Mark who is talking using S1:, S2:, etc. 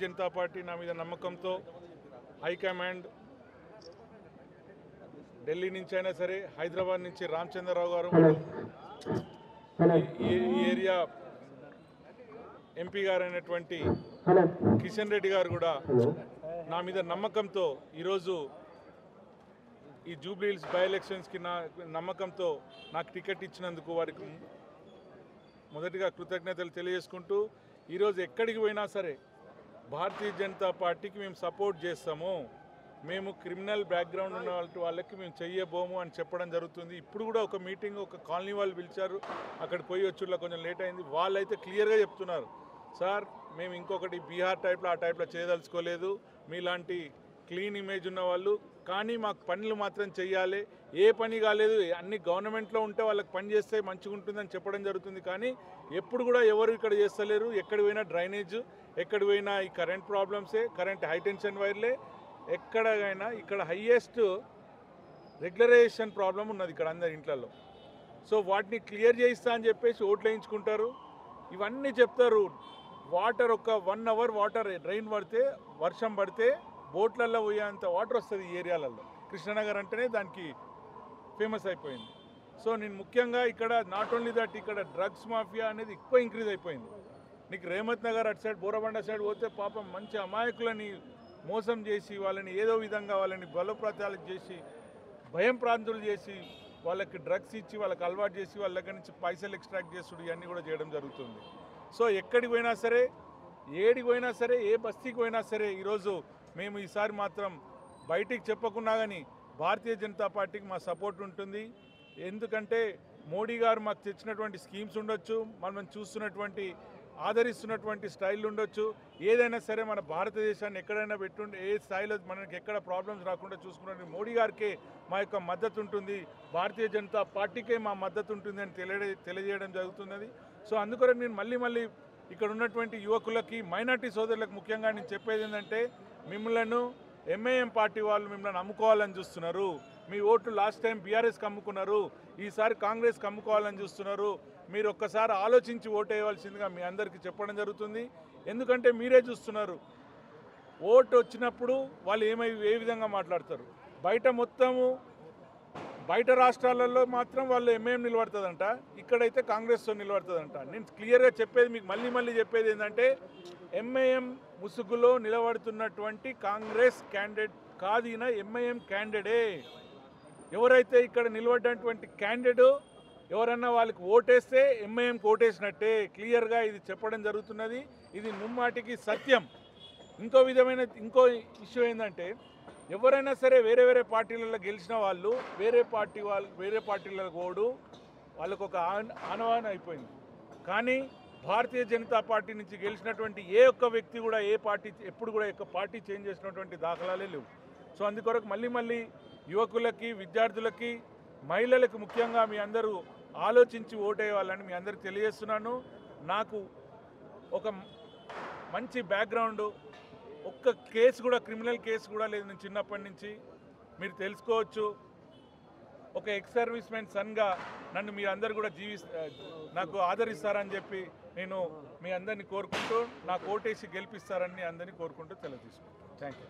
S1: Janata party నా మీద నమ్మకంతో హైకమాండ్ ఢిల్లీ నుంచి అయినా సరే హైదరాబాద్ నుంచి రామచంద్రరావు గారు ఈ ఏరియా ఎంపీ గారు అయినటువంటి కిషన్ రెడ్డి గారు కూడా నా మీద నమ్మకంతో ఈరోజు ఈ జూబ్లీ హిల్స్ బై ఎలక్షన్స్కి నా నమ్మకంతో నాకు టికెట్ ఇచ్చినందుకు వారికి మొదటిగా కృతజ్ఞతలు తెలియజేసుకుంటూ ఈరోజు ఎక్కడికి పోయినా సరే భారతీయ జనతా పార్టీకి మేము సపోర్ట్ చేస్తాము, మేము క్రిమినల్ బ్యాక్గ్రౌండ్ ఉన్న వాళ్ళకి మేము చెయ్యబోము అని చెప్పడం జరుగుతుంది. ఇప్పుడు కూడా ఒక మీటింగ్ ఒక కాలనీ వాళ్ళు పిలిచారు, అక్కడికి పోయి వచ్చుట్లా కొంచెం లేట్ అయింది. వాళ్ళైతే క్లియర్గా చెప్తున్నారు, సార్ మేము ఇంకొకటి బీహార్ టైప్లో ఆ టైప్లో చేయదలుచుకోలేదు, మీలాంటి క్లీన్ ఇమేజ్ ఉన్న వాళ్ళు, కానీ మాకు పనులు మాత్రం చెయ్యాలి, ఏ పని కాలేదు అన్ని గవర్నమెంట్లో ఉంటే వాళ్ళకి పని చేస్తే మంచిగా ఉంటుందని చెప్పడం జరుగుతుంది. కానీ ఎప్పుడు కూడా ఎవరు ఇక్కడ చేస్తలేరు, ఎక్కడ పోయినా డ్రైనేజ్, ఎక్కడ పోయినా ఈ కరెంట్ ప్రాబ్లమ్సే, కరెంట్ హై టెన్షన్ వైర్లే, ఎక్కడైనా ఇక్కడ హయ్యెస్ట్ రెగ్యులరైజేషన్ ప్రాబ్లం ఉన్నది ఇక్కడ అందరి ఇంట్లలో. సో వాటిని క్లియర్ చేయిస్తా అని చెప్పేసి ఓట్లు వేయించుకుంటారు, ఇవన్నీ చెప్తారు. వాటర్ ఒక 1 అవర్ వాటర్ రైన్ పడితే వర్షం పడితే బోట్లలో పోయేంత వాటర్ వస్తుంది ఈ ఏరియాలలో. కృష్ణనగర్ అంటేనే దానికి ఫేమస్ అయిపోయింది. సో నేను ముఖ్యంగా ఇక్కడ నాట్ ఓన్లీ దట్ ఇక్కడ డ్రగ్స్ మాఫియా అనేది ఎక్కువ ఇంక్రీజ్ అయిపోయింది. నీకు రేమత్ నగర్ అటు సైడ్ బోరబండ సైడ్ పోతే పాపం మంచి అమాయకులని మోసం చేసి వాళ్ళని ఏదో విధంగా వాళ్ళని బలోపేతాలు చేసి భయం ప్రాంతులు చేసి వాళ్ళకి డ్రగ్స్ ఇచ్చి వాళ్ళకి అలవాటు చేసి వాళ్ళ దగ్గర నుంచి పైసలు ఎక్స్ట్రాక్ట్ చేసుడు ఇవన్నీ కూడా చేయడం జరుగుతుంది. సో ఎక్కడికి పోయినా సరే, ఏడికి పోయినా సరే, ఏ బస్తీకి పోయినా సరే ఈరోజు మేము ఈసారి మాత్రం బయటికి చెప్పకున్నా కానీ భారతీయ జనతా పార్టీకి మా సపోర్ట్ ఉంటుంది. ఎందుకంటే మోడీ గారు మాకు తెచ్చినటువంటి స్కీమ్స్ ఉండొచ్చు, మనం చూస్తున్నటువంటి ఆదరిస్తున్నటువంటి స్టైల్ ఉండొచ్చు, ఏదైనా సరే మన భారతదేశాన్ని ఎక్కడైనా పెట్టుండి ఏ స్థాయిలో మనకి ఎక్కడ ప్రాబ్లమ్స్ రాకుండా చూసుకున్న మోడీ గారికే మా యొక్క మద్దతు ఉంటుంది, భారతీయ జనతా పార్టీకే మా మద్దతు ఉంటుంది అని తెలియజేయడం జరుగుతున్నది. సో అందుకొరకు నేను మళ్ళీ ఇక్కడ ఉన్నటువంటి యువకులకి మైనార్టీ సోదరులకు ముఖ్యంగా నేను చెప్పేది ఏంటంటే, మిమ్మల్ని ఎంఐఎం పార్టీ వాళ్ళు మిమ్మల్ని అమ్ముకోవాలని చూస్తున్నారు. మీ ఓట్లు లాస్ట్ టైం బీఆర్ఎస్కి అమ్ముకున్నారు, ఈసారి కాంగ్రెస్కి అమ్ముకోవాలని చూస్తున్నారు. మీరు ఒక్కసారి ఆలోచించి ఓటు వేయవలసిందిగా మీ అందరికీ చెప్పడం జరుగుతుంది. ఎందుకంటే మీరే చూస్తున్నారు, ఓటు వచ్చినప్పుడు వాళ్ళు ఏ విధంగా మాట్లాడతారు. బయట రాష్ట్రాలలో మాత్రం వాళ్ళు ఎంఐఎం నిలబడుతుందంట, ఇక్కడైతే కాంగ్రెస్తో నిలబడుతుందంట. నేను క్లియర్గా చెప్పేది మీకు మళ్ళీ చెప్పేది ఏంటంటే, ఎంఐఎం ముసుగులో నిలబడుతున్నటువంటి కాంగ్రెస్ క్యాండిడేట్ కాదు, ఈయన ఎంఐఎం క్యాండిడేటే. ఎవరైతే ఇక్కడ నిలబడినటువంటి క్యాండిడేట్ ఎవరన్నా వాళ్ళకి ఓటేస్తే ఎంఐఎంకి ఓటేసినట్టే, క్లియర్గా ఇది చెప్పడం జరుగుతున్నది. ఇది ముమ్మాటికి సత్యం. ఇంకో ఇష్యూ ఏంటంటే, ఎవరైనా సరే వేరే పార్టీలలో గెలిచిన వాళ్ళు వేరే పార్టీలకు ఓడు వాళ్ళకు ఒక ఆనవాన అయిపోయింది. కానీ భారతీయ జనతా పార్టీ నుంచి గెలిచినటువంటి ఏ ఒక్క వ్యక్తి కూడా ఎప్పుడు కూడా పార్టీ చేంజ్ చేసినటువంటి దాఖలాలే లేవు. సో అందుకొరకు మళ్ళీ యువకులకి, విద్యార్థులకి, మహిళలకు ముఖ్యంగా మీ అందరూ ఆలోచించి ఓటేయాలని మీ అందరికి తెలియజేస్తున్నాను. నాకు ఒక మంచి బ్యాక్గ్రౌండ్, ఒక్క కేసు కూడా క్రిమినల్ కేసు కూడా లేదు నేను చిన్నప్పటి నుంచి. మీరు తెలుసుకోవచ్చు, ఒక ఎక్స్ సర్వీస్ మెన్ సన్గా నన్ను మీ అందరు కూడా నాకు ఆదరిస్తారని చెప్పి నేను మీ అందరినీ కోరుకుంటూ, నాకు ఓటేసి గెలిపిస్తారని అందరినీ కోరుకుంటూ తెలియజేసుకుంటాను. Thank you.